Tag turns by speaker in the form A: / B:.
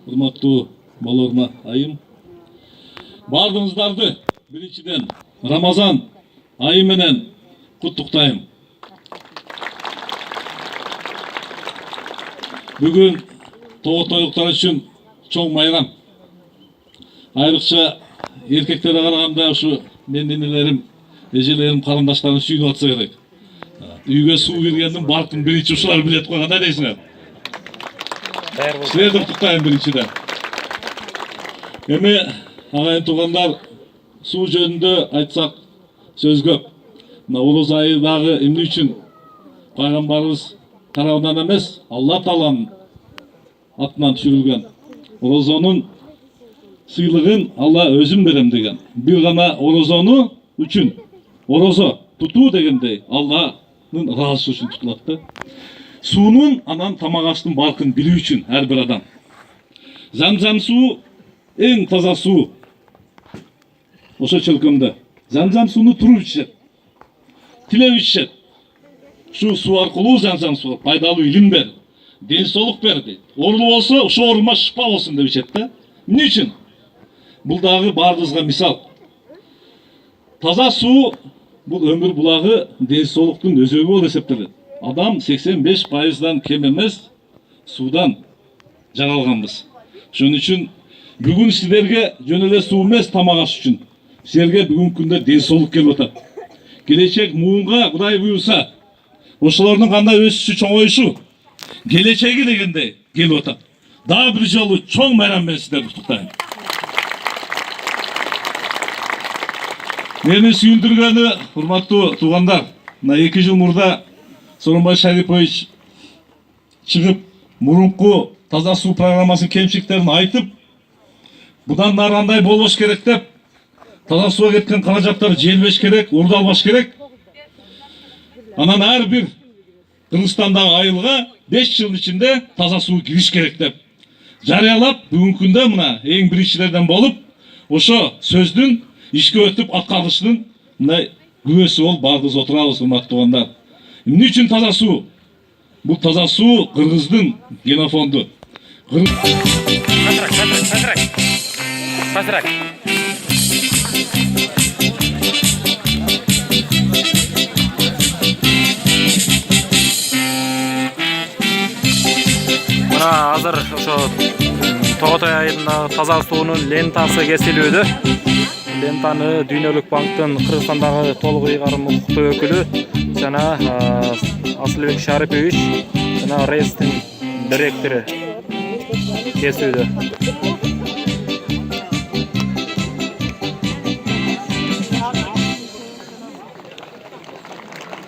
A: урматтуу балорма айым. Бардыңыздарды биринчиден Рамазан айы менен куттуктайм. Бүгүн тоотойлуктар үчүн чоң майрам. Айрыкча эркектерге караганда ушу менин энелерим, эжелерим, карындаштарым сүйүнүп атса керек. Үйгө суу киргендин баркын биринчи ушулар билет го, кандай дейсиңер? Силерди куттуктайм биринчиден. Эми агайын туугандар, суу жөнүндө айтсак сөз көп. Мына Улуз айы дагы эмне үчүн пайгамбарыбыз тарабынан эмес, Алла Тааланын атынан түшүрүлгөн. Орозонун сыйлыгын Алла өзүм берем деген. Бир гана орозону үчүн, орозо тутуу дегендей Алланын ыраазысы үчүн тутулат да. Суунун анан тамак аштын баркын билүү үчүн ар бир адам. Замзам суу эң таза суу. Ошо чөлкөмдө замзам сууну туруп ичет. Тилеп ичет. Şu su arкылуу замзам суу пайдалуу илим бер, ден соолук бер дейт. Оорулуу болсо, ошо оорума шифа болсун деп ичет да. Эмне үчүн? Бул дагы баарыбызга мисал. Таза суу бул өмүр булагы, ден соолуктун өзөгү болуп эсептелет. Адам 85%дан кем эмес суудан жаралганбыз. Ошон үчүн бүгүн силерге жөн эле суу эмес, тамак аш үчүн силерге бүгүнкү күндө ден соолук келип атат. Келечек муунга Кудай буюрса, ошолордун кандай өсүшү, чоңоюшу, келечеги дегендей келип атат. Дагы бир жолу чоң майрам менен сиздерди куттуктайм. Мени сүйүндүргөнү, урматтуу туугандар, мына 2 жыл мурда Сооронбай Шарипович чыгып, мурунку таза суу программасынын кемчиликтерин айтып, будан нары андай болбош керек деп, таза сууга кеткен каражаттар желбеш керек, урдалбаш керек. Анан ар бир Кыргызстандагы айылга 5 жыл ичинде таза суу кириш керек деп жарыялап, бүгүнкү күндө мына эң биринчилерден болуп, ошо сөздүн ишке өтүп аткарылышынын мындай күбөсү болуп баарыбыз отурабыз, урматтуу туугандар. Эмне үчүн таза суу? Бул таза суу Кыргыздын генофонду. Пасырак.
B: Азыр ошо Тоготой айылындагы таза суунун лентасы кесилүүдө. Лентаны Дүйнөлүк банктын Кыргызстандагы толук ыйгарым укуктуу өкүлү жана Асылбек Шарипович жана РЭСТин директору кесүүдө.